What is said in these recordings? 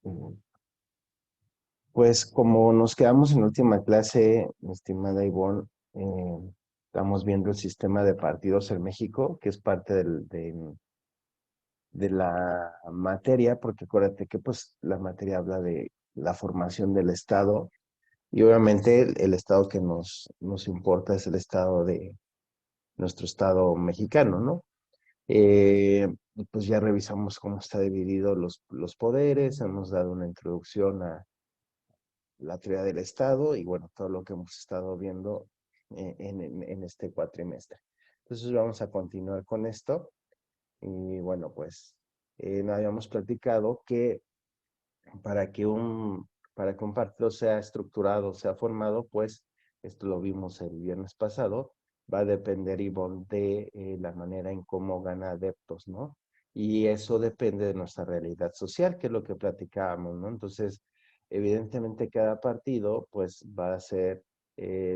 Mm, Pues como nos quedamos en última clase, mi estimada Ivonne, estamos viendo el sistema de partidos en México, que es parte de la materia, porque acuérdate que pues la materia habla de la formación del Estado y obviamente el Estado que nos importa es el Estado de nuestro Estado mexicano, ¿no? Pues ya revisamos cómo está dividido los poderes, hemos dado una introducción a la teoría del Estado y bueno, todo lo que hemos estado viendo en este cuatrimestre. Entonces vamos a continuar con esto y bueno, pues no habíamos platicado que para que un, para que un partido sea estructurado, sea formado, pues esto lo vimos el viernes pasado, va a depender, Ivonne, de la manera en cómo gana adeptos, ¿no? Y eso depende de nuestra realidad social, que es lo que platicábamos, ¿no? Entonces, evidentemente cada partido, pues va a ser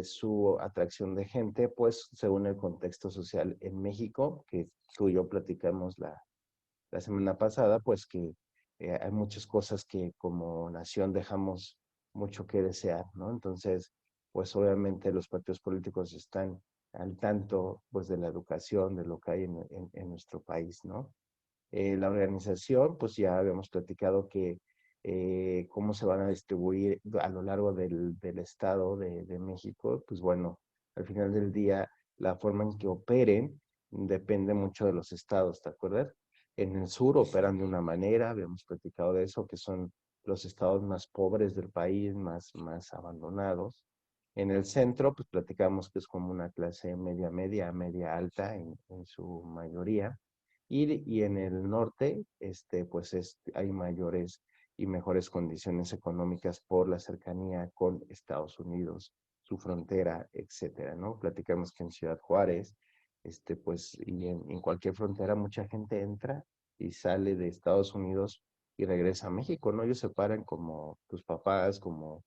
su atracción de gente, pues según el contexto social en México, que tú y yo platicamos la semana pasada, pues que hay muchas cosas que como nación dejamos mucho que desear, ¿no? Entonces, pues obviamente los partidos políticos están al tanto, pues, de la educación, de lo que hay en nuestro país, ¿no? La organización, pues ya habíamos platicado que cómo se van a distribuir a lo largo del estado de México, pues bueno, al final del día, la forma en que operen depende mucho de los estados, ¿te acuerdas? En el sur operan de una manera, habíamos platicado de eso, que son los estados más pobres del país, más abandonados. En el centro, pues platicamos que es como una clase media alta en su mayoría y en el norte, pues hay mayores y mejores condiciones económicas por la cercanía con Estados Unidos, su frontera, etcétera, ¿no? Platicamos que en Ciudad Juárez, pues, y en cualquier frontera mucha gente entra y sale de Estados Unidos y regresa a México, ¿no? Ellos se paran como tus papás, como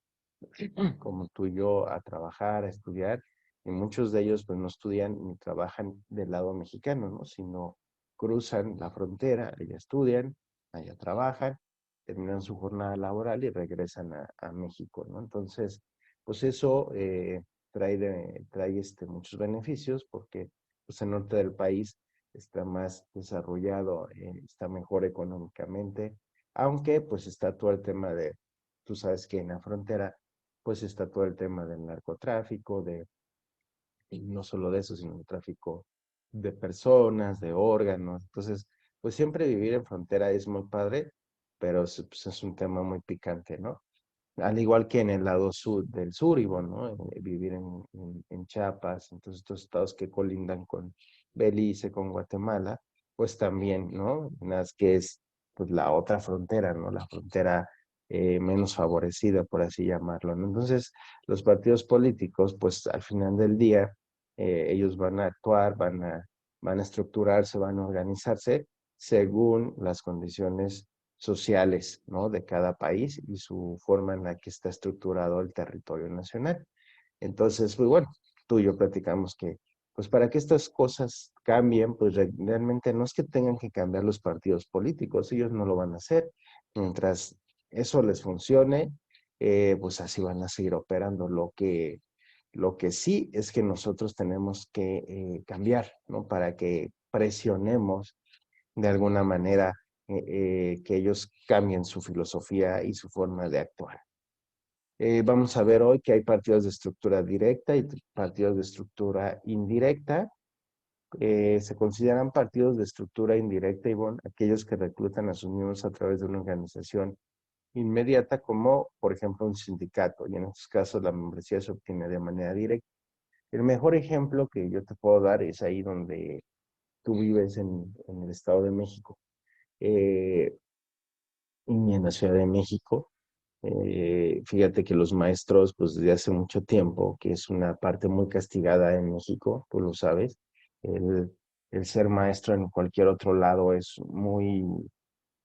tú y yo, a trabajar, a estudiar, y muchos de ellos pues no estudian ni trabajan del lado mexicano, ¿no? Sino cruzan la frontera, allá estudian, allá trabajan, terminan su jornada laboral y regresan a México, ¿no? Entonces, pues eso trae muchos beneficios porque pues, el norte del país está más desarrollado, está mejor económicamente, aunque pues está todo el tema de, tú sabes que en la frontera pues está todo el tema del narcotráfico, y no solo de eso, sino el tráfico de personas, de órganos. Entonces, pues siempre vivir en frontera es muy padre, pero pues, es un tema muy picante, ¿no? Al igual que en el lado sur del sur, Ivonne, ¿no? Vivir en Chiapas, entonces estos estados que colindan con Belice, con Guatemala, pues también, ¿no? Nada más que es pues la otra frontera, ¿no? La frontera menos favorecida, por así llamarlo, ¿no? Entonces, los partidos políticos, pues al final del día, ellos van a actuar, van a estructurarse, van a organizarse según las condiciones sociales, ¿no? De cada país y su forma en la que está estructurado el territorio nacional. Entonces, pues bueno, tú y yo platicamos que, pues para que estas cosas cambien, pues realmente no es que tengan que cambiar los partidos políticos, ellos no lo van a hacer. Mientras eso les funcione, pues así van a seguir operando. Lo que sí es que nosotros tenemos que cambiar, ¿no? Para que presionemos de alguna manera que ellos cambien su filosofía y su forma de actuar. Vamos a ver hoy que hay partidos de estructura directa y partidos de estructura indirecta. Se consideran partidos de estructura indirecta, Ivonne, aquellos que reclutan a sus miembros a través de una organización inmediata, como por ejemplo un sindicato, y en estos casos la membresía se obtiene de manera directa. El mejor ejemplo que yo te puedo dar es ahí donde tú vives en el Estado de México. Eh, y en la Ciudad de México. Fíjate que los maestros, pues desde hace mucho tiempo, que es una parte muy castigada en México, tú lo sabes, el, el ser maestro en cualquier otro lado es muy,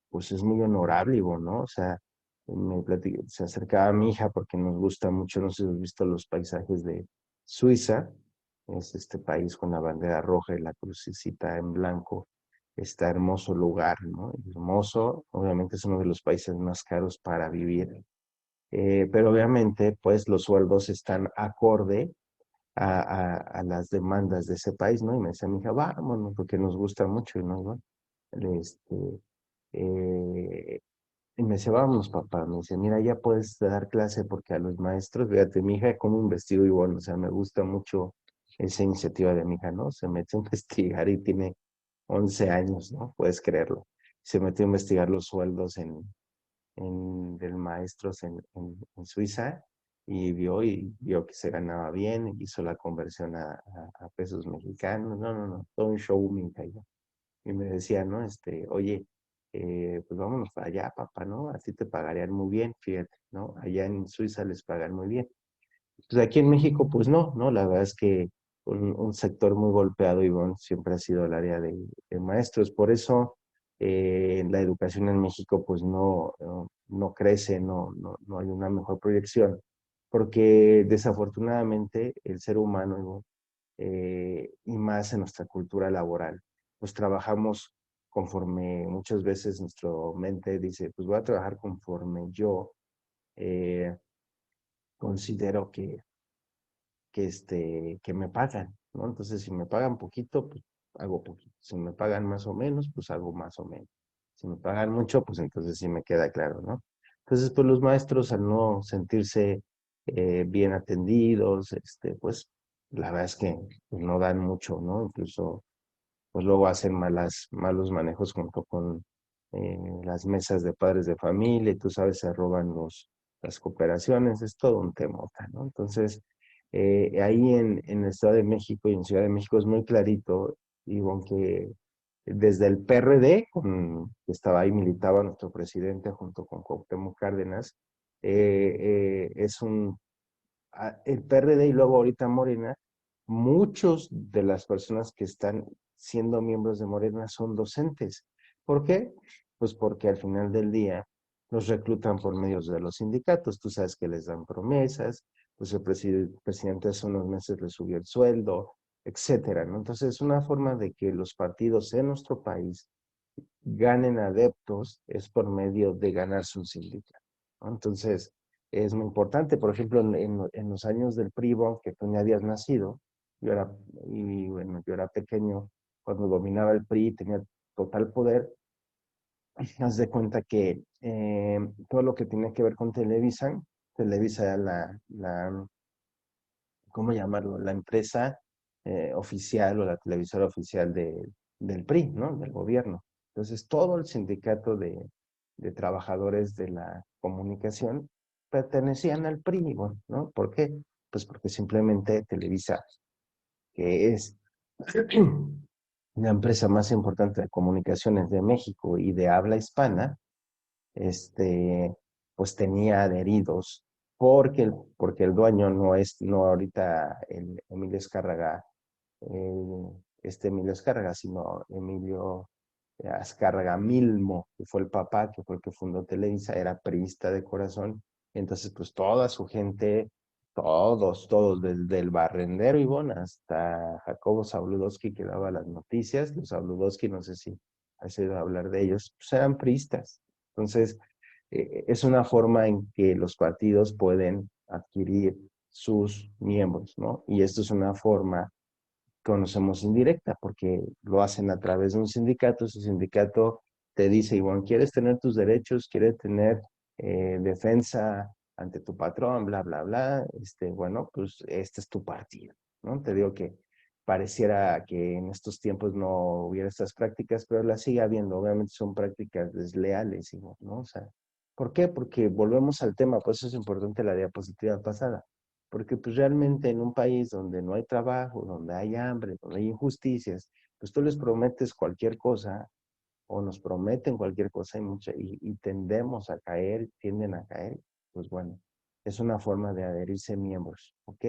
pues es muy honorable, ¿no? O sea, se acercaba a mi hija porque nos gusta mucho, no sé si has visto los paisajes de Suiza, es este país con la bandera roja y la crucecita en blanco este hermoso lugar, ¿no? Hermoso, obviamente es uno de los países más caros para vivir, pero obviamente pues los sueldos están acorde a las demandas de ese país, ¿no? Y me decía mi hija, vámonos, porque nos gusta mucho, ¿no? ¿No? Este, eh, y me decía, vámonos, papá. Me dice, mira, ya puedes dar clase porque a los maestros, fíjate, mi hija como un vestido y bueno, o sea, me gusta mucho esa iniciativa de mi hija, ¿no? Se mete a investigar y tiene 11 años, ¿no? Puedes creerlo. Se metió a investigar los sueldos de maestros en Suiza y vio que se ganaba bien, hizo la conversión a pesos mexicanos. No, no, no, todo un show, mi hija. Y me decía, ¿no? Oye, pues vámonos para allá, papá, ¿no? Así te pagarían muy bien, fíjate, ¿no? Allá en Suiza les pagan muy bien. Pues aquí en México, pues no, ¿no? La verdad es que un sector muy golpeado, y bueno, siempre ha sido el área de maestros. Por eso la educación en México, pues no crece, no hay una mejor proyección, porque desafortunadamente el ser humano, ¿no? Y más en nuestra cultura laboral, pues trabajamos conforme muchas veces nuestra mente dice, pues voy a trabajar conforme yo eh, considero que me pagan, ¿no? Entonces, si me pagan poquito, pues hago poquito. Si me pagan más o menos, pues hago más o menos. Si me pagan mucho, pues entonces sí me queda claro, ¿no? Entonces, pues los maestros al no sentirse bien atendidos, pues la verdad es que pues, no dan mucho, ¿no? Incluso pues luego hacen malos manejos junto con las mesas de padres de familia, y tú sabes, se roban las cooperaciones, es todo un tema, ¿no? Entonces, ahí en el Estado de México y en Ciudad de México es muy clarito, digo, aunque desde el PRD, que estaba ahí, militaba nuestro presidente junto con Cuauhtémoc Cárdenas, es el PRD y luego ahorita Morena, muchos de las personas que están siendo miembros de Morena son docentes. ¿Por qué? Pues porque al final del día los reclutan por medios de los sindicatos. Tú sabes que les dan promesas, pues el presidente hace unos meses le subió el sueldo, etcétera, ¿no? Entonces es una forma de que los partidos en nuestro país ganen adeptos es por medio de ganarse un sindicato, ¿no? Entonces, es muy importante. Por ejemplo, en los años del PRI, que tú ni habías nacido, yo era, y bueno, yo era pequeño cuando dominaba el PRI, tenía total poder. Haz de cuenta que todo lo que tenía que ver con Televisa, Televisa era ¿cómo llamarlo? La empresa oficial o la televisora oficial del PRI, ¿no? Del gobierno. Entonces, todo el sindicato de trabajadores de la comunicación pertenecían al PRI, ¿no? ¿Por qué? Pues porque simplemente Televisa, que es la empresa más importante de comunicaciones de México y de habla hispana, este, pues tenía adheridos, porque el dueño no ahorita el Emilio Azcárraga, Emilio Azcárraga, sino Emilio Azcárraga Milmo, que fue el papá, que fue el que fundó Televisa, era priista de corazón. Entonces, pues toda su gente, todos, desde el barrendero Ivón hasta Jacobo Zabludowski, que daba las noticias, los Zabludowski, no sé si has oído hablar de ellos, pues eran priistas. Entonces, es una forma en que los partidos pueden adquirir sus miembros, ¿no? Y esto es una forma conocemos indirecta, porque lo hacen a través de un sindicato. Ese sindicato te dice, Iván, ¿quieres tener tus derechos? ¿Quieres tener defensa ante tu patrón? Bla, bla, bla. Bueno, pues este es tu partido, ¿no? Te digo que pareciera que en estos tiempos no hubiera estas prácticas, pero las sigue habiendo. Obviamente son prácticas desleales, ¿no? O sea, ¿por qué? Porque volvemos al tema, por eso es importante la diapositiva pasada, porque pues realmente en un país donde no hay trabajo, donde hay hambre, donde hay injusticias, pues tú les prometes cualquier cosa o nos prometen cualquier cosa y tendemos a caer, tienden a caer. Pues bueno, es una forma de adherirse miembros, ¿ok?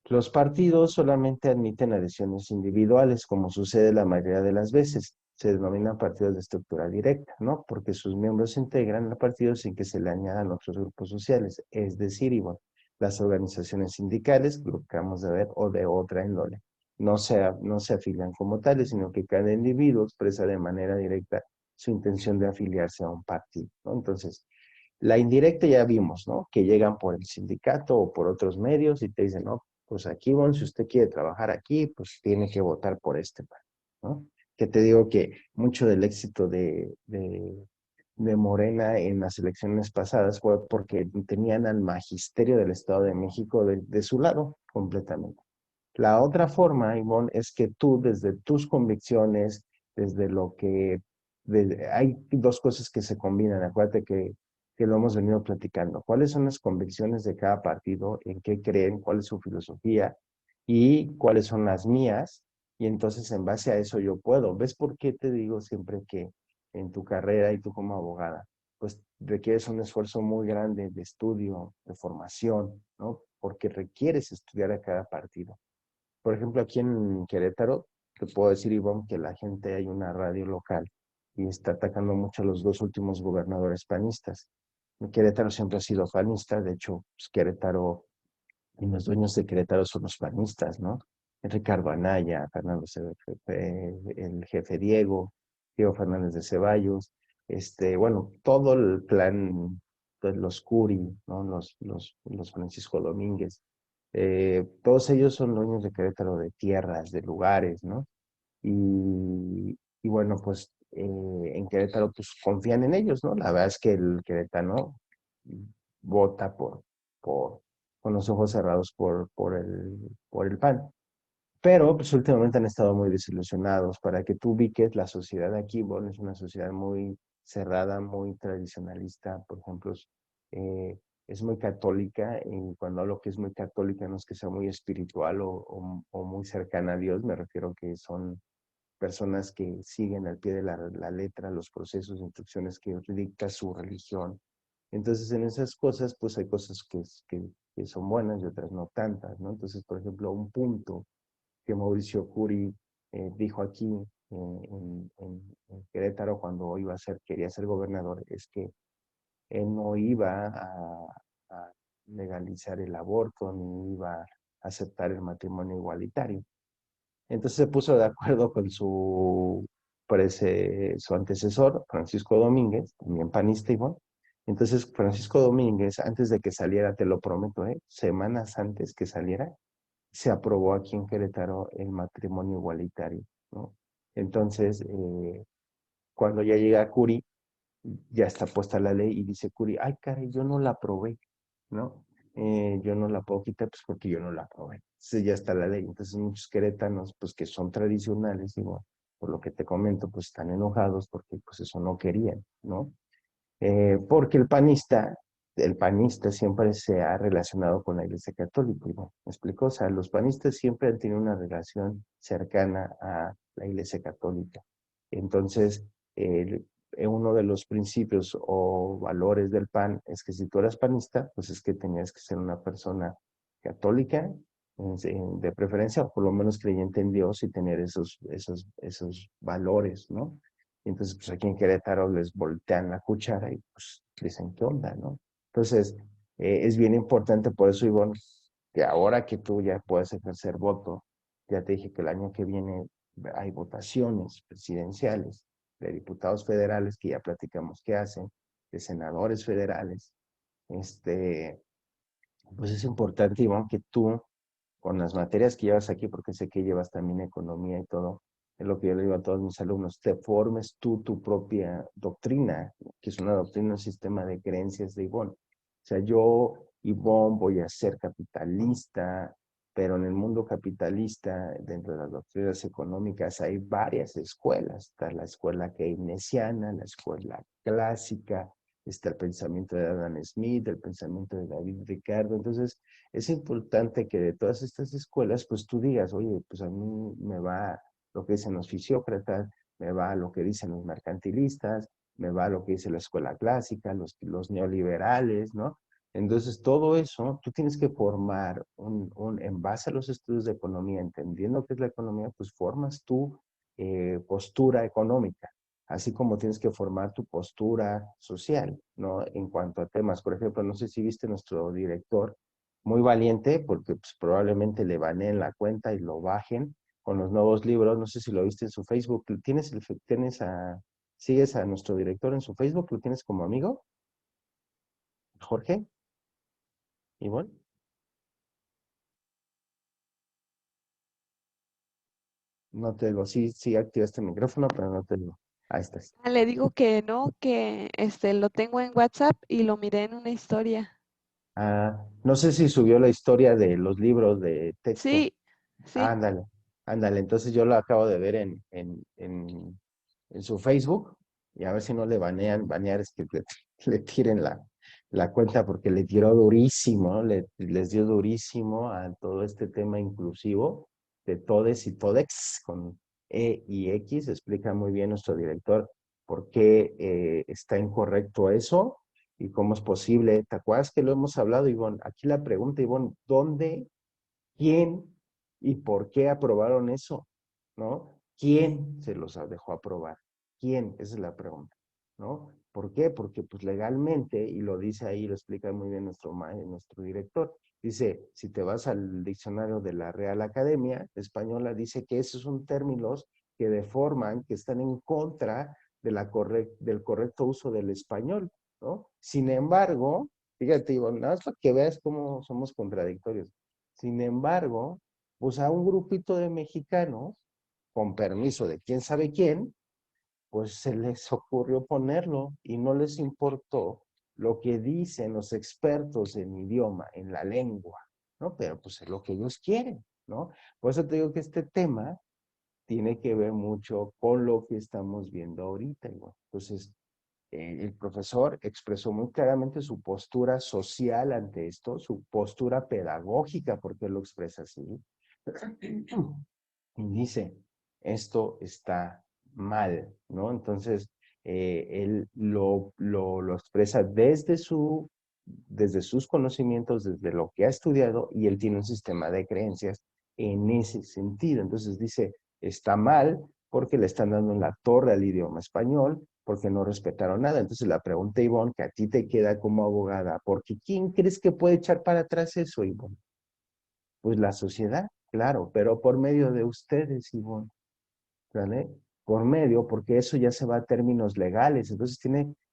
Los partidos solamente admiten adhesiones individuales, como sucede la mayoría de las veces. Se denominan partidos de estructura directa, ¿no? Porque sus miembros se integran al partido sin que se le añadan otros grupos sociales, es decir, igual, las organizaciones sindicales, lo que acabamos de ver, o de otra índole. no se afilian como tales, sino que cada individuo expresa de manera directa su intención de afiliarse a un partido, ¿no? Entonces, la indirecta ya vimos, ¿no? Que llegan por el sindicato o por otros medios y te dicen, no, pues aquí, bueno, si usted quiere trabajar aquí, pues tiene que votar por este partido, ¿no? Que te digo que mucho del éxito de Morena en las elecciones pasadas fue porque tenían al magisterio del Estado de México de su lado completamente. La otra forma, Ivonne, es que tú desde tus convicciones, desde lo que... hay dos cosas que se combinan, acuérdate que lo hemos venido platicando. ¿Cuáles son las convicciones de cada partido? ¿En qué creen? ¿Cuál es su filosofía? ¿Y cuáles son las mías? Y entonces en base a eso yo puedo. ¿Ves por qué te digo siempre que en tu carrera y tú como abogada, pues requieres un esfuerzo muy grande de estudio, de formación, ¿no? Porque requieres estudiar a cada partido. Por ejemplo, aquí en Querétaro, te puedo decir, Ivonne, que la gente hay una radio local y está atacando mucho a los dos últimos gobernadores panistas. Querétaro siempre ha sido panista, de hecho, pues, Querétaro y los dueños de Querétaro son los panistas, ¿no? Ricardo Anaya, el jefe Diego Fernández de Ceballos, bueno, todo el plan, pues, los Curi, ¿no? Los Francisco Domínguez, todos ellos son dueños de Querétaro, de tierras, de lugares, ¿no? Y bueno, pues en Querétaro pues confían en ellos, ¿no? La verdad es que el queretano vota por, con los ojos cerrados por el PAN. Pero pues últimamente han estado muy desilusionados. Para que tú ubiques, la sociedad de aquí, bueno, es una sociedad muy cerrada, muy tradicionalista. Por ejemplo, es muy católica, y cuando hablo que es muy católica no es que sea muy espiritual o muy cercana a Dios, me refiero que son personas que siguen al pie de la letra los procesos, instrucciones que dicta su religión. Entonces, en esas cosas, pues hay cosas que son buenas y otras no tantas, ¿no? Entonces, por ejemplo, un punto que Mauricio Curi dijo aquí en Querétaro cuando quería ser gobernador, es que él no iba a legalizar el aborto ni iba a aceptar el matrimonio igualitario. Entonces se puso de acuerdo con su antecesor, Francisco Domínguez, también panista igual. Entonces Francisco Domínguez, antes de que saliera, te lo prometo, semanas antes que saliera, se aprobó aquí en Querétaro el matrimonio igualitario, ¿no? Entonces, cuando ya llega a Curi, ya está puesta la ley y dice Curi, ay, caray, yo no la aprobé, ¿no? Yo no la puedo quitar, pues porque yo no la aprobé. Entonces ya está la ley. Entonces muchos queretanos, pues que son tradicionales, digo, por lo que te comento, pues están enojados porque pues eso no querían, ¿no? Porque el panista siempre se ha relacionado con la Iglesia Católica, ¿no? ¿Me explico? O sea, los panistas siempre han tenido una relación cercana a la Iglesia Católica. Entonces, uno de los principios o valores del PAN es que si tú eras panista, pues es que tenías que ser una persona católica, de preferencia, o por lo menos creyente en Dios y tener esos valores, ¿no? Entonces, pues aquí en Querétaro les voltean la cuchara y pues dicen, ¿qué onda, no? Entonces, es bien importante, por eso, Ivonne, que ahora que tú ya puedes ejercer voto, ya te dije que el año que viene hay votaciones presidenciales de diputados federales que ya platicamos qué hacen, de senadores federales, este, pues es importante, Ivonne, que tú con las materias que llevas aquí, porque sé que llevas también economía y todo, es lo que yo le digo a todos mis alumnos, te formes tú tu propia doctrina, que es una doctrina, un sistema de creencias de Ivonne. O sea, yo, Ivonne, voy a ser capitalista, pero en el mundo capitalista, dentro de las doctrinas económicas, hay varias escuelas. Está la escuela keynesiana, la escuela clásica, está el pensamiento de Adam Smith, el pensamiento de David Ricardo. Entonces, es importante que de todas estas escuelas, pues tú digas, oye, pues a mí me va lo que dicen los fisiócratas, me va lo que dicen los mercantilistas, me va lo que dice la escuela clásica, los neoliberales, ¿no? Entonces, todo eso, tú tienes que formar en base a los estudios de economía, entendiendo qué es la economía, pues formas tu postura económica, así como tienes que formar tu postura social, ¿no? En cuanto a temas, por ejemplo, no sé si viste nuestro director, muy valiente, porque pues, probablemente le baneen la cuenta y lo bajen, con los nuevos libros. No sé si lo viste en su Facebook. ¿Sigues a nuestro director en su Facebook? ¿Lo tienes como amigo? Jorge, igual. No te digo, sí, sí activaste el micrófono, pero no te digo. Ahí estás. Le digo que no, que lo tengo en WhatsApp y lo miré en una historia. Ah, no sé si subió la historia de los libros de texto. Sí, sí. Ándale, ándale. Entonces yo lo acabo de ver en su Facebook y a ver si no le banear es que le tiren la cuenta porque le tiró durísimo, ¿no? Les dio durísimo a todo este tema inclusivo de todes y todex con E y X. Explica muy bien nuestro director por qué está incorrecto eso y cómo es posible. ¿Te acuerdas que lo hemos hablado, Ivonne? Aquí la pregunta, Ivonne, ¿dónde, quién y por qué aprobaron eso? ¿No? ¿Quién se los dejó aprobar? ¿Quién? Esa es la pregunta, ¿no? ¿Por qué? Porque pues legalmente, y lo dice ahí, lo explica muy bien nuestro director, dice, si te vas al diccionario de la Real Academia Española, dice que esos son términos que deforman, que están en contra del correcto uso del español, ¿no? Sin embargo, fíjate, Ivonne, nada más para que veas cómo somos contradictorios. Sin embargo, pues a un grupito de mexicanos, con permiso de quién sabe quién, pues se les ocurrió ponerlo y no les importó lo que dicen los expertos en idioma, en la lengua, ¿no? Pero pues es lo que ellos quieren, ¿no? Por eso te digo que este tema tiene que ver mucho con lo que estamos viendo ahorita, igual. Entonces, el profesor expresó muy claramente su postura social ante esto, su postura pedagógica, porque lo expresa así, y dice, esto está mal, ¿no? Entonces, él lo expresa desde sus conocimientos, desde lo que ha estudiado, y él tiene un sistema de creencias en ese sentido. Entonces dice, está mal porque le están dando en la torre al idioma español, porque no respetaron nada. Entonces la pregunta, Ivonne, que a ti te queda como abogada, porque ¿quién crees que puede echar para atrás eso, Ivonne? Pues la sociedad, claro, pero por medio de ustedes, Ivonne, ¿vale? Por medio, porque eso ya se va a términos legales, entonces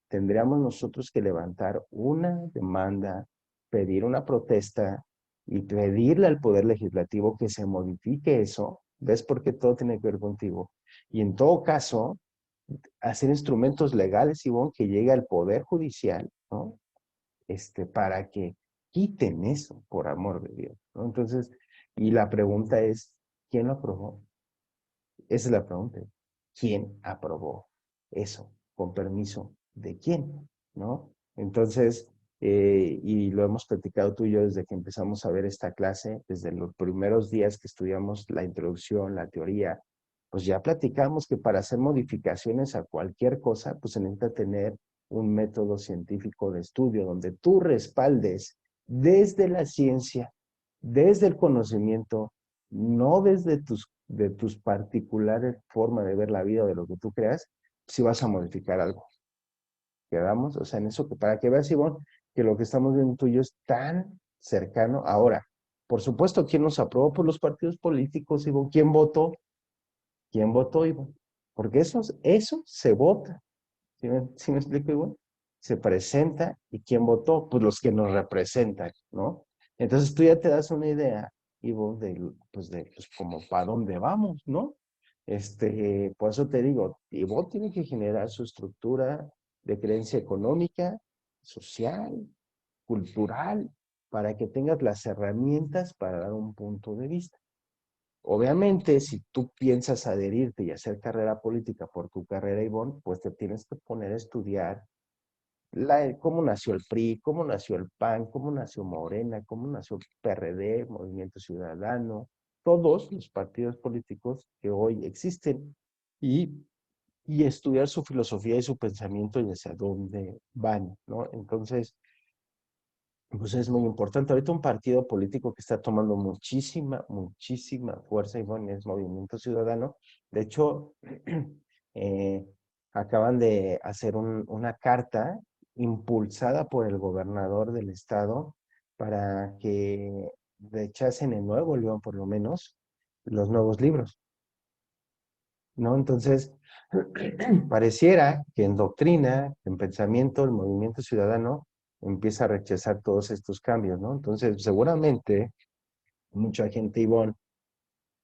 tendríamos nosotros que levantar una demanda, pedir una protesta y pedirle al Poder Legislativo que se modifique eso, ¿ves? Porque todo tiene que ver contigo. Y en todo caso, hacer instrumentos legales, Ivonne, que llegue al Poder Judicial, ¿no? Para que quiten eso, por amor de Dios, ¿no? Entonces, y la pregunta es, ¿quién lo aprobó? Esa es la pregunta. ¿Quién aprobó eso? ¿Con permiso de quién? ¿No? Entonces, y lo hemos platicado tú y yo desde que empezamos a ver esta clase, desde los primeros días que estudiamos la introducción, la teoría, pues ya platicamos que para hacer modificaciones a cualquier cosa, pues se necesita tener un método científico de estudio donde tú respaldes desde la ciencia, desde el conocimiento, no desde de tus particulares formas de ver la vida o de lo que tú creas, si vas a modificar algo. ¿Quedamos? O sea, en eso, que para que veas, Ivonne, que lo que estamos viendo tú y yo es tan cercano. Ahora, por supuesto, ¿quién nos aprobó? Por los partidos políticos, Ivonne. ¿Quién votó? ¿Quién votó, Ivonne? Porque eso se vota. ¿Sí me explico, Ivonne? Se presenta y ¿quién votó? Pues los que nos representan, ¿no? Entonces tú ya te das una idea, Ivonne, pues como para dónde vamos, ¿no? Por eso te digo, Ivonne tiene que generar su estructura de creencia económica, social, cultural, para que tengas las herramientas para dar un punto de vista. Obviamente, si tú piensas adherirte y hacer carrera política por tu carrera, Ivonne, pues te tienes que poner a estudiar cómo nació el PRI, cómo nació el PAN, cómo nació Morena, cómo nació el PRD, Movimiento Ciudadano, todos los partidos políticos que hoy existen y, y estudiar su filosofía y su pensamiento y hacia dónde van, ¿no? Entonces, pues es muy importante. Ahorita un partido político que está tomando muchísima, muchísima fuerza, Ivonne, es Movimiento Ciudadano. De hecho, eh, acaban de hacer una carta impulsada por el gobernador del estado para que rechasen en Nuevo León, por lo menos, los nuevos libros. ¿no? Entonces, pareciera que en doctrina, en pensamiento, el movimiento ciudadano empieza a rechazar todos estos cambios, ¿no? Entonces, seguramente mucha gente, Ivonne,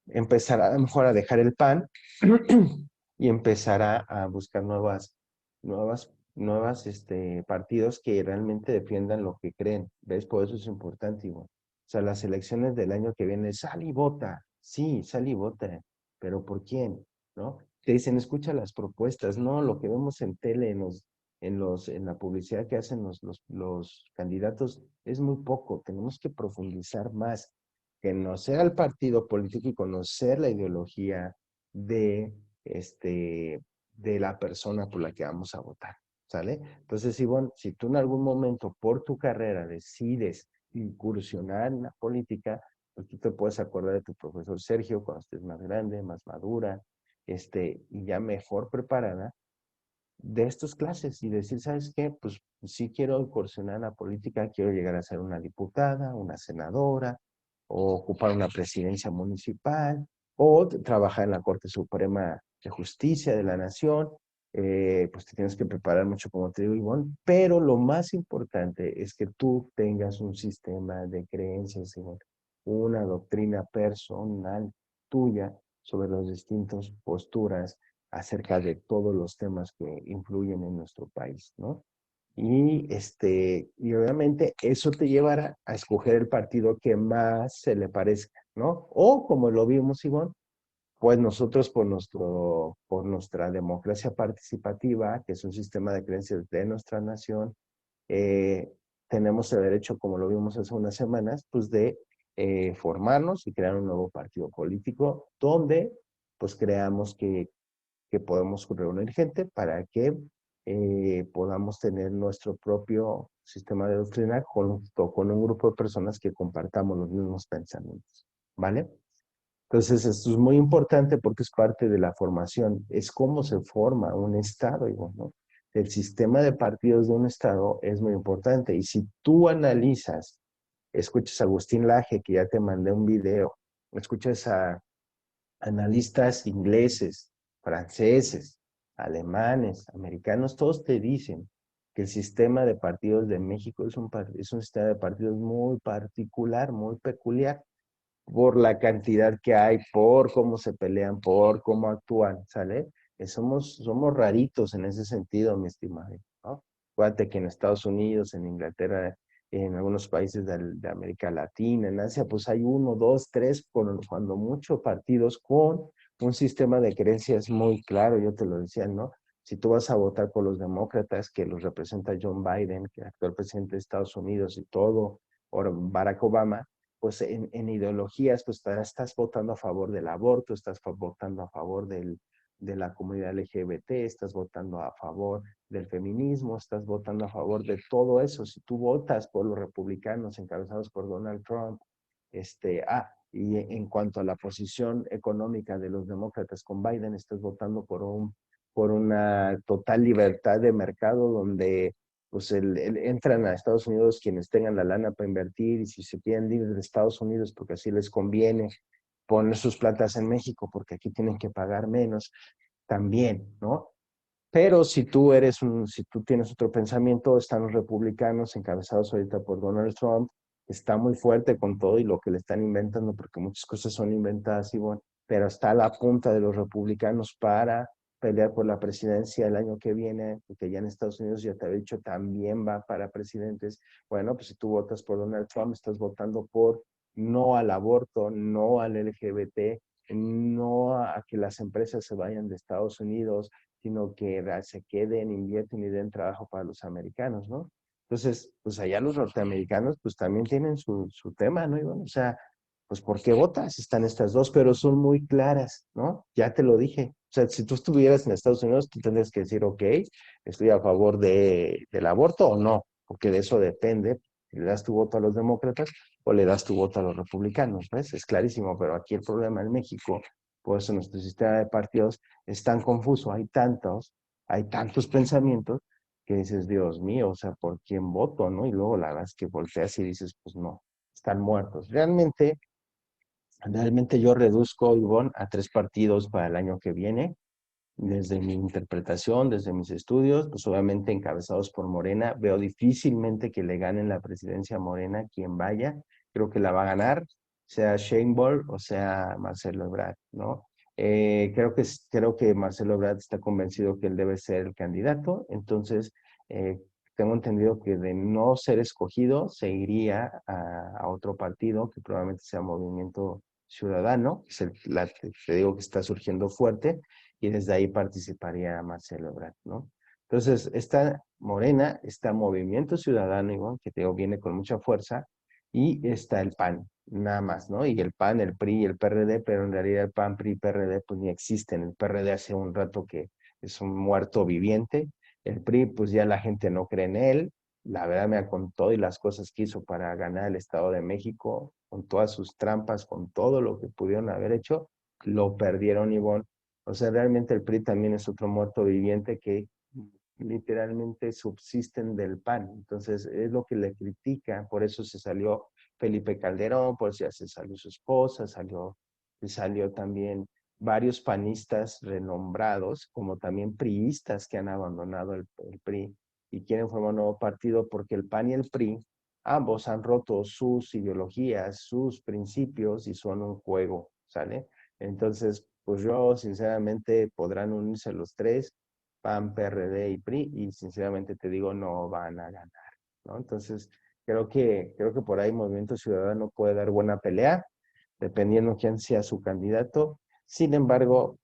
empezará a lo mejor a dejar el PAN y empezará a buscar nuevas partidos que realmente defiendan lo que creen. ¿Ves? Por eso es importante, Ivonne. O sea, las elecciones del año que viene, sal y vota. Sí, sal y vota. ¿Pero por quién? ¿No? Te dicen, escucha las propuestas. No, lo que vemos en tele, en la publicidad que hacen los candidatos, es muy poco. Tenemos que profundizar más, conocer al partido político y conocer la ideología de, de la persona por la que vamos a votar, ¿sale? Entonces, Ivonne, si tú en algún momento por tu carrera decides incursionar en la política, pues tú te puedes acordar de tu profesor Sergio cuando estés más grande, más madura, y ya mejor preparada de estas clases y decir, ¿sabes qué? Pues sí quiero incursionar en la política, quiero llegar a ser una diputada, una senadora, o ocupar una presidencia municipal, o trabajar en la Corte Suprema de Justicia de la Nación. Pues te tienes que preparar mucho, como te digo, Ivonne, pero lo más importante es que tú tengas un sistema de creencias, Ivonne, una doctrina personal tuya sobre las distintas posturas acerca de todos los temas que influyen en nuestro país, ¿no? Y obviamente eso te llevará a escoger el partido que más se le parezca, ¿no? O como lo vimos, Ivonne, pues nosotros por nuestra democracia participativa, que es un sistema de creencias de nuestra nación, eh, tenemos el derecho, como lo vimos hace unas semanas, pues de formarnos y crear un nuevo partido político donde pues creamos que podemos reunir gente para que podamos tener nuestro propio sistema de doctrina con un grupo de personas que compartamos los mismos pensamientos, ¿vale? Entonces, esto es muy importante porque es parte de la formación, es cómo se forma un Estado, ¿no? El sistema de partidos de un Estado es muy importante y si tú analizas, escuchas a Agustín Laje, que ya te mandé un video, escuchas a analistas ingleses, franceses, alemanes, americanos, todos te dicen que el sistema de partidos de México es un sistema de partidos muy particular, muy peculiar, por la cantidad que hay, por cómo se pelean, por cómo actúan, ¿sale? Somos raritos en ese sentido, mi estimado, ¿no? Acuérdate que en Estados Unidos, en Inglaterra, en algunos países de América Latina, en Asia, pues hay uno, dos, tres, cuando mucho partidos con un sistema de creencias muy claro, yo te lo decía, ¿no? Si tú vas a votar por los demócratas, que los representa John Biden, que es el actual presidente de Estados Unidos y todo, o Barack Obama, pues en ideologías, pues estás votando a favor del aborto, estás votando a favor de la comunidad LGBT, estás votando a favor del feminismo, estás votando a favor de todo eso. Si tú votas por los republicanos encabezados por Donald Trump, y en cuanto a la posición económica de los demócratas con Biden, estás votando por una total libertad de mercado donde pues entran a Estados Unidos quienes tengan la lana para invertir y si se quieren ir de Estados Unidos porque así les conviene poner sus plantas en México porque aquí tienen que pagar menos, también, ¿no? Pero si tú tienes otro pensamiento, están los republicanos encabezados ahorita por Donald Trump, está muy fuerte con todo y lo que le están inventando, porque muchas cosas son inventadas, y bueno, pero está a la punta de los republicanos para pelear por la presidencia el año que viene, porque ya en Estados Unidos, ya te he dicho, también va para presidentes. Bueno, pues si tú votas por Donald Trump, estás votando por no al aborto, no al LGBT, no a que las empresas se vayan de Estados Unidos, sino que se queden, invierten y den trabajo para los americanos, ¿no? Entonces, pues allá los norteamericanos pues también tienen su tema, ¿no? Y bueno, o sea, pues ¿por qué votas? Están estas dos, pero son muy claras, ¿no? Ya te lo dije. O sea, si tú estuvieras en Estados Unidos, tú tendrías que decir, ok, estoy a favor del aborto o no, porque de eso depende. ¿Le das tu voto a los demócratas o le das tu voto a los republicanos? ¿Ves? Es clarísimo, pero aquí el problema en México, por eso nuestro sistema de partidos es tan confuso, hay tantos pensamientos que dices, Dios mío, o sea, ¿por quién voto, no? Y luego la verdad es que volteas y dices, pues no, están muertos. Realmente Realmente yo reduzco, Ivonne, a 3 partidos para el año que viene. Desde mi interpretación, desde mis estudios, pues obviamente encabezados por Morena, veo difícilmente que le ganen la presidencia a Morena quien vaya. Creo que la va a ganar, sea Sheinbaum o sea Marcelo Ebrard, ¿no? Creo que Marcelo Ebrard está convencido que él debe ser el candidato, entonces eh, tengo entendido que de no ser escogido se iría a otro partido que probablemente sea Movimiento Ciudadano, que es la que te digo que está surgiendo fuerte, y desde ahí participaría Marcelo Ebrard, ¿no? Entonces, está Morena, está Movimiento Ciudadano, igual, que te digo, viene con mucha fuerza, y está el PAN, nada más, ¿no? Y el PAN, el PRI y el PRD, pero en realidad el PAN, PRI y PRD pues ni existen. El PRD hace un rato que es un muerto viviente, el PRI pues ya la gente no cree en él, la verdad me con todo y las cosas que hizo para ganar el Estado de México, con todas sus trampas, con todo lo que pudieron haber hecho, lo perdieron, Ivonne. O sea, realmente el PRI también es otro muerto viviente que literalmente subsisten del PAN. Entonces, es lo que le critica, por eso se salió Felipe Calderón, por eso ya se salió su esposa, se salió también varios panistas renombrados, como también priistas que han abandonado el PRI y quieren formar un nuevo partido porque el PAN y el PRI, ambos han roto sus ideologías, sus principios y son un juego, ¿sale? Entonces, pues yo sinceramente podrán unirse los tres, PAN, PRD y PRI, y sinceramente te digo, no van a ganar, ¿no? Entonces, creo que por ahí Movimiento Ciudadano puede dar buena pelea, dependiendo quién sea su candidato. Sin embargo,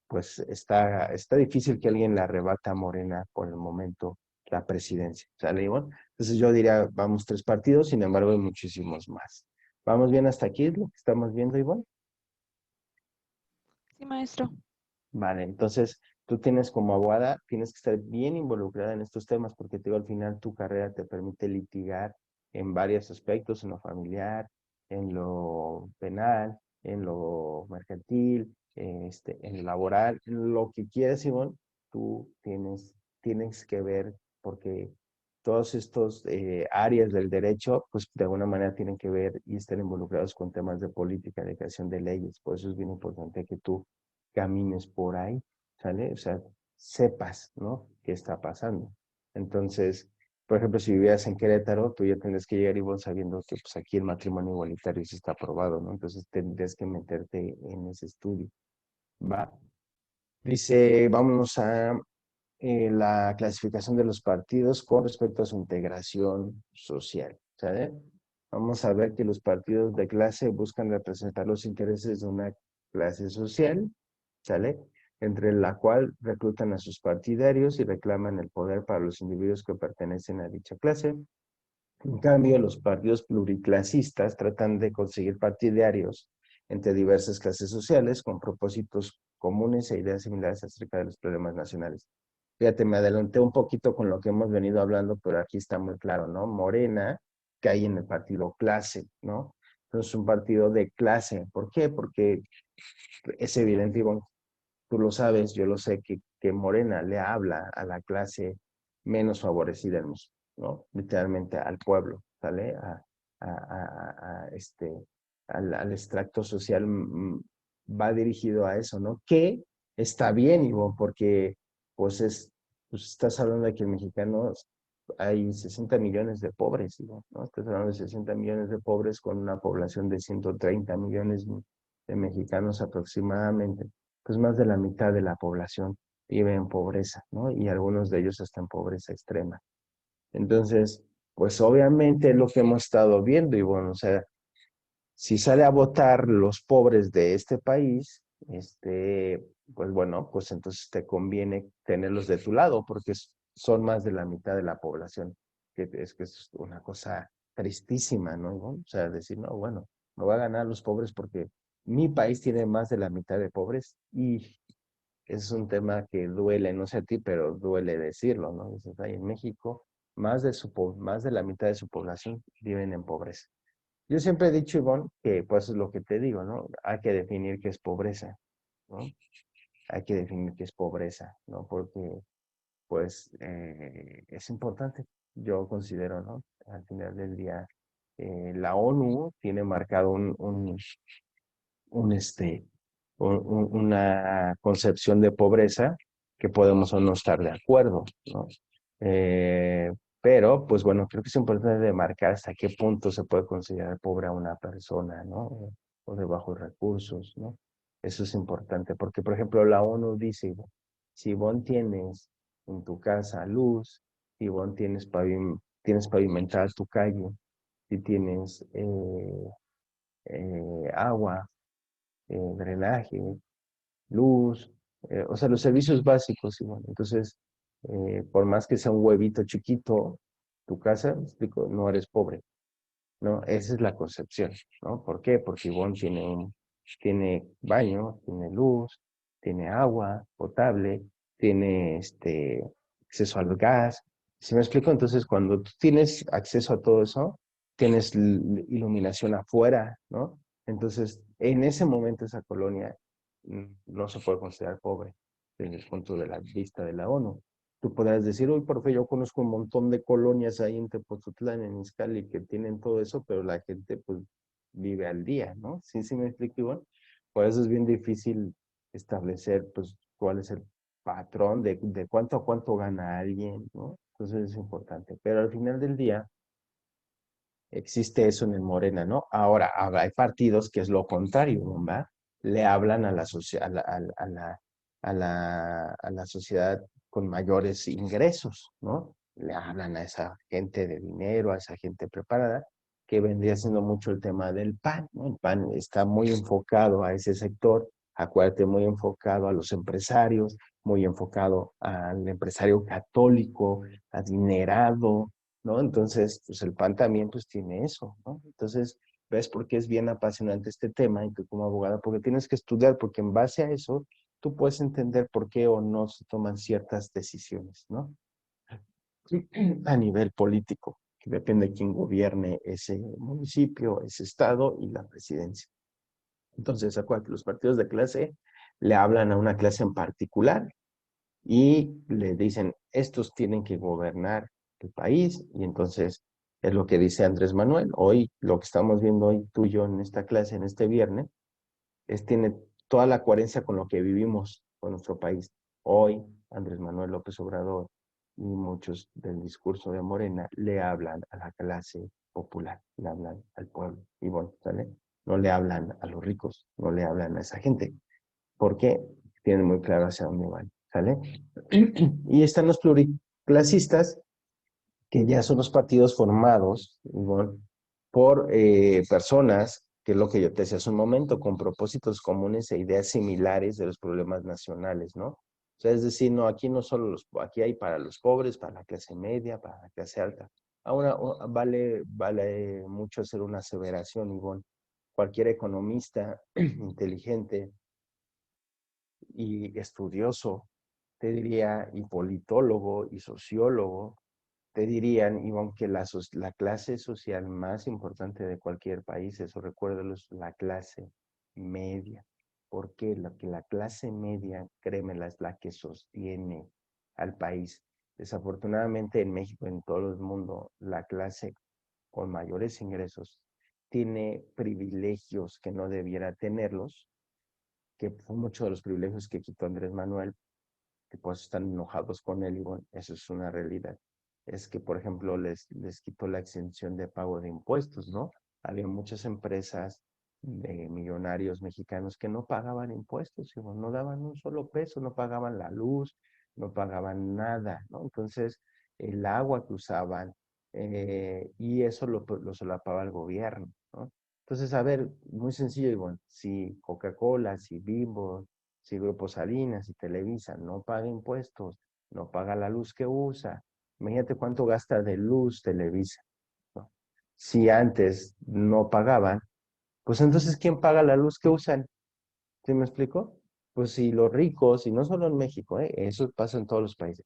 pues está difícil que alguien le arrebata a Morena por el momento la presidencia, ¿sale, Ivonne? Entonces yo diría, vamos 3 partidos, sin embargo hay muchísimos más. ¿Vamos bien hasta aquí lo que estamos viendo, Ivonne? Sí, maestro. Vale, entonces tú tienes como abogada, tienes que estar bien involucrada en estos temas porque te digo, al final tu carrera te permite litigar en varios aspectos, en lo familiar, en lo penal, en lo mercantil, en lo laboral, en lo que quieras, Ivonne, tienes que ver porque todos estos áreas del derecho, pues de alguna manera tienen que ver y están involucrados con temas de política, de creación de leyes. Por eso es bien importante que tú camines por ahí, ¿sale? O sea, sepas, ¿no? ¿Qué está pasando? Entonces, por ejemplo, si vivieras en Querétaro, tú ya tendrías que llegar y vos sabiendo que pues aquí el matrimonio igualitario sí está aprobado, ¿no? Entonces tendrías que meterte en ese estudio, ¿va? Dice, vámonos a la clasificación de los partidos con respecto a su integración social, ¿sale? Vamos a ver que los partidos de clase buscan representar los intereses de una clase social, ¿sale? Entre la cual reclutan a sus partidarios y reclaman el poder para los individuos que pertenecen a dicha clase. En cambio, los partidos pluriclasistas tratan de conseguir partidarios entre diversas clases sociales con propósitos comunes e ideas similares acerca de los problemas nacionales. Fíjate, me adelanté un poquito con lo que hemos venido hablando, pero aquí está muy claro, ¿no? Morena que hay en el partido clase, ¿no? Entonces, un partido de clase. ¿Por qué? Porque es evidente, Ivonne, tú lo sabes, yo lo sé, que Morena le habla a la clase menos favorecida en México, ¿no? Literalmente al pueblo, ¿sale? Al extracto social va dirigido a eso, ¿no? Que está bien, Ivo, porque pues pues estás hablando de que el mexicano hay 60 millones de pobres, Ivo, ¿no? Estás hablando de 60 millones de pobres con una población de 130 millones de mexicanos aproximadamente, pues más de la mitad de la población vive en pobreza, ¿no? Y algunos de ellos hasta en pobreza extrema. Entonces, pues obviamente es lo que hemos estado viendo y bueno, o sea, si sale a votar los pobres de este país, pues bueno, pues entonces te conviene tenerlos de tu lado porque son más de la mitad de la población, que es una cosa tristísima, ¿no? O sea, decir, no, bueno, me voy a ganar los pobres porque mi país tiene más de la mitad de pobres y es un tema que duele, no sé a ti, pero duele decirlo, ¿no? Dices, ay, en México más de la mitad de su población viven en pobreza. Yo siempre he dicho, Ivonne, que pues es lo que te digo, ¿no? Hay que definir qué es pobreza, ¿no? Hay que definir qué es pobreza, ¿no? Porque, pues, es importante, yo considero, ¿no? Al final del día, la ONU tiene marcado una concepción de pobreza que podemos o no estar de acuerdo, ¿no? Eh, pero, pues bueno, creo que es importante demarcar hasta qué punto se puede considerar pobre a una persona, ¿no? O de bajos recursos, ¿no? Eso es importante, porque, por ejemplo, la ONU dice, si vos tienes en tu casa luz, si vos tienes pavimentada tu calle, si tienes agua, drenaje, luz, o sea, los servicios básicos, y bueno, entonces, por más que sea un huevito chiquito, tu casa, ¿me explico? No eres pobre, ¿no? Esa es la concepción, ¿no? ¿Por qué? Porque Ivonne tiene baño, tiene luz, tiene agua potable, tiene acceso al gas. ¿Sí me explico? Entonces, cuando tú tienes acceso a todo eso, tienes iluminación afuera, ¿no? Entonces, en ese momento esa colonia no se puede considerar pobre desde el punto de la vista de la ONU. Tú podrás decir, uy, profe, yo conozco un montón de colonias ahí en Tepoztlán, en Izcalli, que tienen todo eso, pero la gente, pues, vive al día, ¿no? Sí, sí me explico, Iván. Por eso es bien difícil establecer, pues, cuál es el patrón de cuánto a cuánto gana alguien, ¿no? Entonces es importante. Pero al final del día, existe eso en el Morena, ¿no? Ahora, hay partidos que es lo contrario, ¿verdad? Le hablan a la, a la sociedad con mayores ingresos, ¿no? Le hablan a esa gente de dinero, a esa gente preparada, que vendría siendo mucho el tema del PAN, ¿no? El PAN está muy enfocado a ese sector, acuérdate, muy enfocado a los empresarios, muy enfocado al empresario católico, adinerado, ¿no? Entonces, pues el PAN también pues tiene eso, ¿no? Entonces, ves por qué es bien apasionante este tema y tú como abogada, porque tienes que estudiar, porque en base a eso tú puedes entender por qué o no se toman ciertas decisiones, ¿no? A nivel político, que depende de quién gobierne ese municipio, ese estado y la presidencia. Entonces, acuérdate, los partidos de clase le hablan a una clase en particular y le dicen, estos tienen que gobernar el país, y entonces es lo que dice Andrés Manuel. Hoy, lo que estamos viendo hoy tú y yo en esta clase, en este viernes, tiene toda la coherencia con lo que vivimos con nuestro país. Hoy, Andrés Manuel López Obrador y muchos del discurso de Morena le hablan a la clase popular, le hablan al pueblo, y bueno, ¿sale? No le hablan a los ricos, no le hablan a esa gente, porque tienen muy claro hacia dónde van, ¿sale? Y están los pluriclasistas, que ya son los partidos formados, bueno, por personas, que es lo que yo te decía hace un momento, con propósitos comunes e ideas similares de los problemas nacionales, ¿no? O sea, es decir, no, aquí no solo aquí hay para los pobres, para la clase media, para la clase alta. Ahora, vale mucho hacer una aseveración, Ivonne. Cualquier economista inteligente y estudioso, te diría, y politólogo y sociólogo, te dirían, Ivonne, que la clase social más importante de cualquier país, eso recuérdalo, es la clase media. ¿Por qué? La clase media, créemela, es la que sostiene al país. Desafortunadamente en México, en todo el mundo, la clase con mayores ingresos tiene privilegios que no debiera tenerlos, que fue muchos de los privilegios que quitó Andrés Manuel, que pues están enojados con él, y bueno, eso es una realidad. Es que, por ejemplo, les quitó la exención de pago de impuestos, ¿no? Había muchas empresas de millonarios mexicanos que no pagaban impuestos, y bueno, no daban un solo peso, no pagaban la luz, no pagaban nada, ¿no? Entonces, el agua que usaban, y eso lo solapaba el gobierno, ¿no? Entonces, a ver, muy sencillo, y bueno, si Coca-Cola, si Bimbo, si Grupo Salinas y Televisa no paga impuestos, no paga la luz que usa, imagínate cuánto gasta de luz Televisa, ¿no? Si antes no pagaban, pues entonces ¿quién paga la luz que usan? ¿Sí me explico? Pues si los ricos, y no solo en México, eso pasa en todos los países,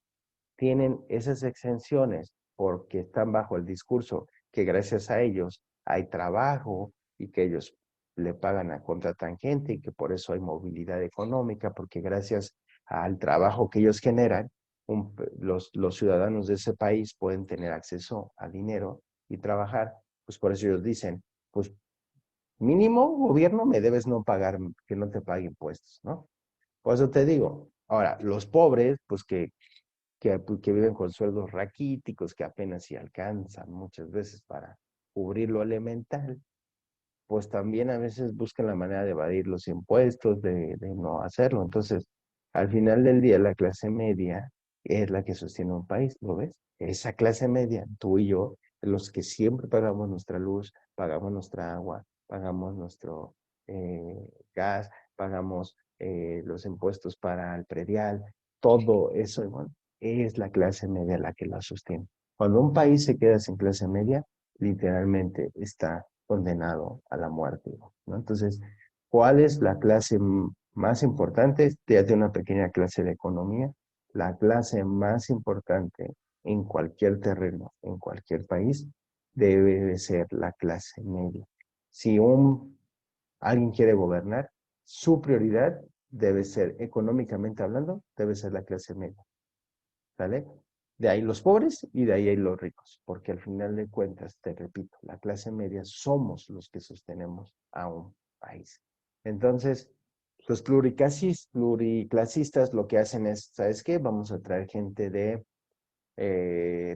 tienen esas exenciones porque están bajo el discurso que gracias a ellos hay trabajo y que ellos le pagan a contratangente y que por eso hay movilidad económica, porque gracias al trabajo que ellos generan, los ciudadanos de ese país pueden tener acceso a dinero y trabajar, pues por eso ellos dicen, pues Mínimo, gobierno, me debes no pagar, que no te pague impuestos, ¿no? Por eso te digo, ahora, los pobres, pues que viven con sueldos raquíticos, que apenas si alcanzan muchas veces para cubrir lo elemental, pues también a veces buscan la manera de evadir los impuestos, de no hacerlo. Entonces, al final del día, la clase media es la que sostiene un país, ¿lo ves? Esa clase media, tú y yo, los que siempre pagamos nuestra luz, pagamos nuestra agua, pagamos nuestro gas, pagamos los impuestos para el predial, todo eso, bueno, es la clase media la que la sostiene. Cuando un país se queda sin clase media, literalmente está condenado a la muerte, ¿no? Entonces, ¿cuál es la clase más importante? Fíjate, una pequeña clase de economía. La clase más importante en cualquier terreno, en cualquier país, debe de ser la clase media. Si alguien quiere gobernar, su prioridad debe ser, económicamente hablando, debe ser la clase media. ¿Sale? De ahí los pobres y de ahí hay los ricos, porque al final de cuentas, te repito, la clase media somos los que sostenemos a un país. Entonces, los pluriclasistas lo que hacen es, ¿sabes qué? Vamos a traer gente de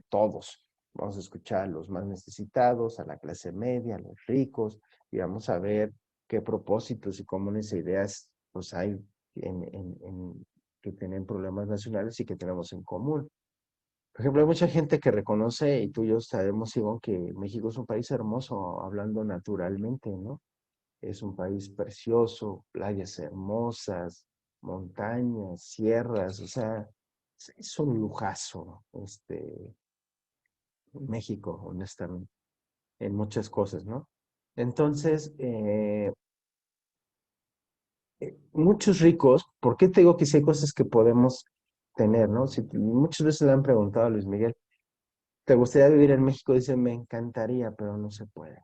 todos. Vamos a escuchar a los más necesitados, a la clase media, a los ricos, y vamos a ver qué propósitos y comunes ideas pues hay que tienen problemas nacionales y que tenemos en común. Por ejemplo, hay mucha gente que reconoce, y tú y yo sabemos, Ivonne, que México es un país hermoso, hablando naturalmente, ¿no? Es un país precioso, playas hermosas, montañas, sierras, o sea, es un lujazo, México, honestamente, en muchas cosas, ¿no? Entonces, muchos ricos, ¿por qué te digo que sí hay cosas que podemos tener, ¿no? Si, muchas veces le han preguntado a Luis Miguel, ¿te gustaría vivir en México? Dice, me encantaría, pero no se puede.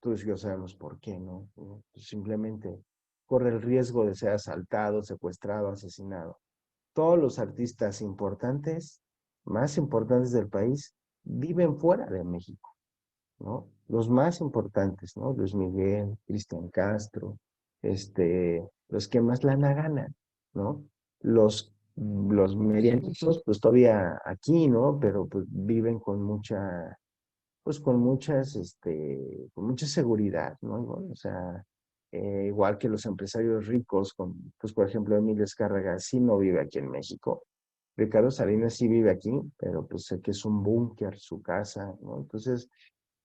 Tú y yo sabemos por qué, ¿no? Pues simplemente corre el riesgo de ser asaltado, secuestrado, asesinado. Todos los artistas importantes, más importantes del país, viven fuera de México, ¿no? Los más importantes, ¿no? Luis Miguel, Cristian Castro, los que más lana ganan, ¿no? Los mediánicos, pues todavía aquí, ¿no? Pero pues viven con mucha, pues con mucha seguridad, ¿no? Igual, o sea, igual que los empresarios ricos, pues por ejemplo, Emilio Azcárraga sí no vive aquí en México. Ricardo Salinas sí vive aquí, pero pues sé que es un búnker, su casa, ¿no? Entonces,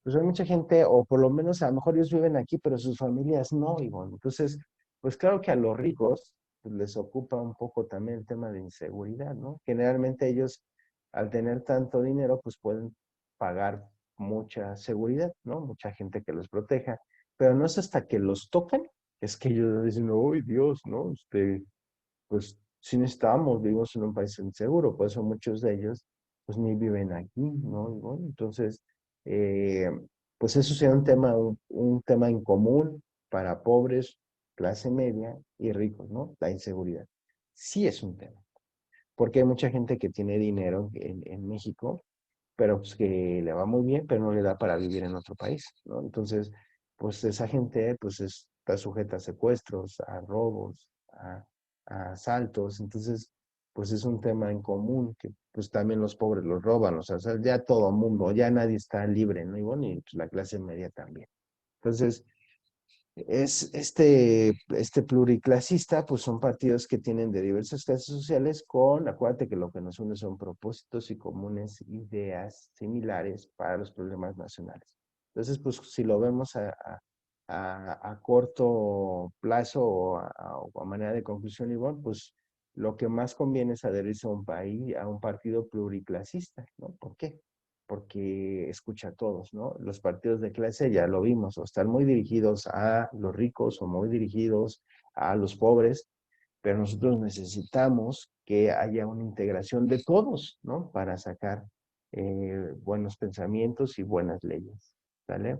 pues hay mucha gente, o por lo menos a lo mejor ellos viven aquí, pero sus familias no, Ivonne. Entonces, pues claro que a los ricos pues, les ocupa un poco también el tema de inseguridad, ¿no? Generalmente ellos, al tener tanto dinero, pues pueden pagar mucha seguridad, ¿no? Mucha gente que los proteja, pero no es hasta que los tocan, es que ellos dicen, ¡ay, Dios!, ¿no? Pues sí necesitamos, vivimos en un país inseguro, por eso muchos de ellos pues ni viven aquí, ¿no? Y bueno, entonces, eh, pues eso sería un tema en común para pobres, clase media y ricos, ¿no? La inseguridad. Sí es un tema, porque hay mucha gente que tiene dinero en México, pero pues que le va muy bien, pero no le da para vivir en otro país, ¿no? Entonces, pues esa gente pues está sujeta a secuestros, a robos, a asaltos, entonces pues es un tema en común que pues también los pobres los roban, o sea, ya todo mundo, ya nadie está libre, ¿no? Y bueno, y pues, la clase media también. Entonces, este pluriclasista, pues son partidos que tienen de diversas clases sociales acuérdate que lo que nos une son propósitos y comunes ideas similares para los problemas nacionales. Entonces, pues si lo vemos a corto plazo o a manera de conclusión, igual, pues lo que más conviene es adherirse a un país, a un partido pluriclasista, ¿no? ¿Por qué? Porque escucha a todos, ¿no? Los partidos de clase ya lo vimos, o están muy dirigidos a los ricos o muy dirigidos a los pobres, pero nosotros necesitamos que haya una integración de todos, ¿no? Para sacar buenos pensamientos y buenas leyes, ¿vale?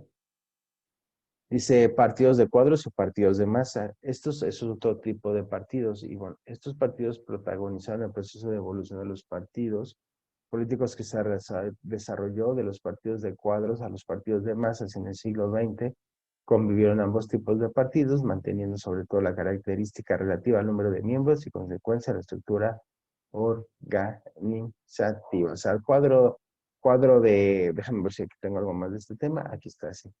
Dice partidos de cuadros y partidos de masa. Estos es otro tipo de partidos. Y bueno, estos partidos protagonizaron el proceso de evolución de los partidos políticos que desarrolló de los partidos de cuadros a los partidos de masas en el siglo XX Convivieron ambos tipos de partidos, manteniendo sobre todo la característica relativa al número de miembros y consecuencia la estructura organizativa. O sea, el cuadro de, déjame ver si aquí tengo algo más de este tema, aquí está así.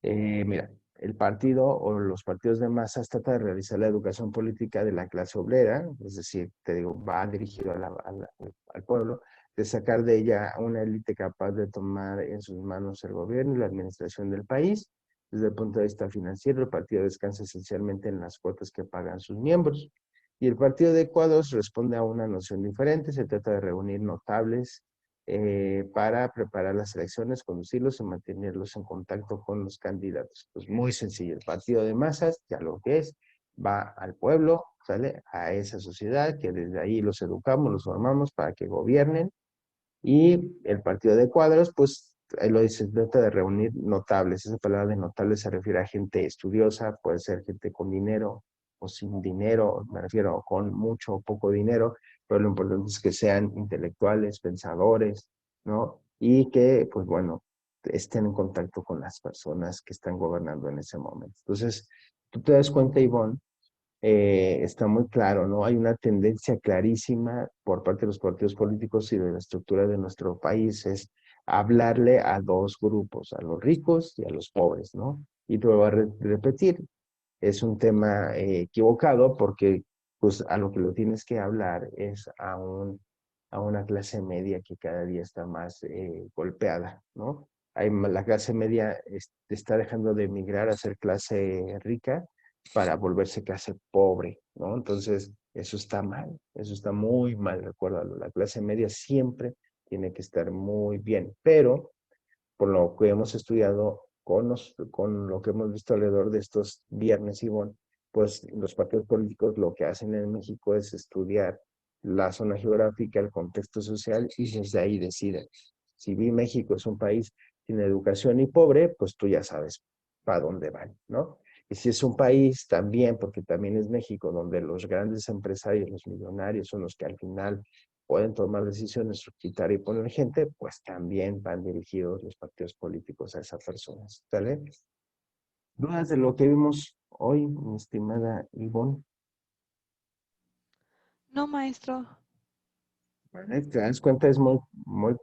Mira, el partido o los partidos de masas trata de realizar la educación política de la clase obrera, es decir, te digo, va dirigido al pueblo, de sacar de ella una élite capaz de tomar en sus manos el gobierno y la administración del país. Desde el punto de vista financiero, el partido descansa esencialmente en las cuotas que pagan sus miembros. Y el partido de Ecuador responde a una noción diferente, se trata de reunir notables para preparar las elecciones, conducirlos y mantenerlos en contacto con los candidatos. Pues muy sencillo, el partido de masas, ya lo que es, va al pueblo, ¿sale? A esa sociedad que desde ahí los educamos, los formamos para que gobiernen y el partido de cuadros, pues ahí lo dice, trata de reunir notables. Esa palabra de notables se refiere a gente estudiosa, puede ser gente con dinero o sin dinero, me refiero con mucho o poco dinero, pero lo importante es que sean intelectuales, pensadores, ¿no? Y que, pues bueno, estén en contacto con las personas que están gobernando en ese momento. Entonces, tú te das cuenta, Ivonne, está muy claro, ¿no? Hay una tendencia clarísima por parte de los partidos políticos y de la estructura de nuestro país, es hablarle a dos grupos, a los ricos y a los pobres, ¿no? Y te lo voy a repetir, es un tema equivocado porque pues a lo que lo tienes que hablar es a una clase media que cada día está más golpeada, ¿no? La clase media está dejando de emigrar a ser clase rica para volverse clase pobre, ¿no? Entonces, eso está mal, eso está muy mal, recuérdalo. La clase media siempre tiene que estar muy bien, pero por lo que hemos estudiado con lo que hemos visto alrededor de estos viernes, Ivonne, pues los partidos políticos lo que hacen en México es estudiar la zona geográfica, el contexto social y desde ahí deciden. Si vi México es un país sin educación y pobre, pues tú ya sabes para dónde van, ¿no? Y si es un país también, porque también es México, donde los grandes empresarios, los millonarios son los que al final pueden tomar decisiones, quitar y poner gente, pues también van dirigidos los partidos políticos a esas personas. ¿Sale? ¿Dudas de lo que vimos hoy, mi estimada Ivonne? No, maestro. ¿Vale? Te das cuenta, es muy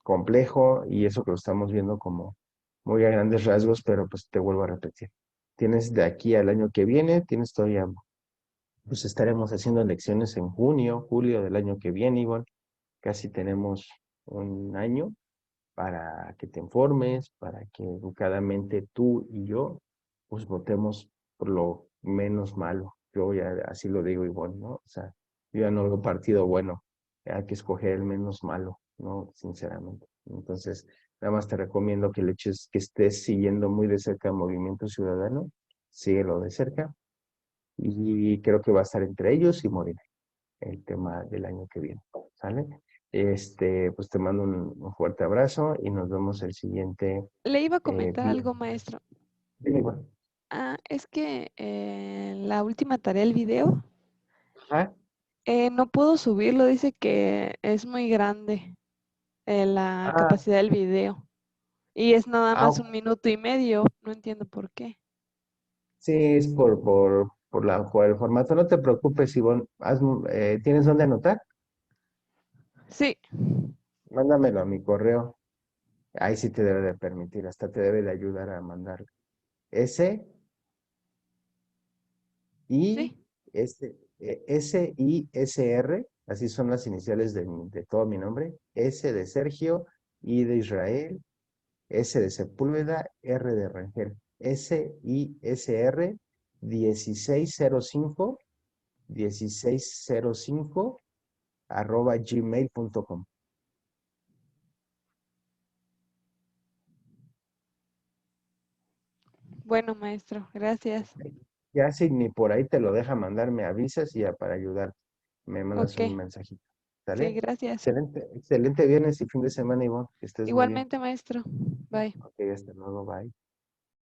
complejo y eso que lo estamos viendo como muy a grandes rasgos, pero pues te vuelvo a repetir. Tienes de aquí al año que viene, tienes todavía, pues estaremos haciendo elecciones en junio, julio del año que viene, Ivonne. Casi tenemos un año para que te informes, para que educadamente tú y yo, pues votemos por lo menos malo. Yo ya así lo digo igual, ¿no? O sea, yo ya no veo partido bueno, hay que escoger el menos malo, ¿no? Sinceramente. Entonces, nada más te recomiendo que le eches, que estés siguiendo muy de cerca el Movimiento Ciudadano, síguelo de cerca, y creo que va a estar entre ellos y Morena el tema del año que viene, ¿sale? Pues te mando un fuerte abrazo y nos vemos el siguiente Le iba a comentar algo, viernes. maestro. Dime, bueno. Es que la última tarea, el video, Ajá. no puedo subirlo. Dice que es muy grande la Ah, capacidad del video. Y es nada ah, más 1 minuto y medio. No entiendo por qué. sí, es por el formato. No te preocupes, Ivonne. ¿Tienes dónde anotar? Sí, Mándamelo a mi correo. Ahí sí te debe de permitir, hasta te debe de ayudar a mandar. S, I, sí. S, I, S, R, así son las iniciales de todo mi nombre. S de Sergio, I de Israel, S de Sepúlveda, R de Rangel. SISR 1605 1605 @gmail.com. Bueno, maestro, gracias. Ya si ni por ahí te lo deja mandar, me avisas y ya para ayudar me mandas Ok, un mensajito. sí, ¿Sale? gracias. Excelente, excelente viernes y fin de semana, Ivonne. Que estés muy bien. Igualmente, maestro. Bye. Ok, hasta luego, bye.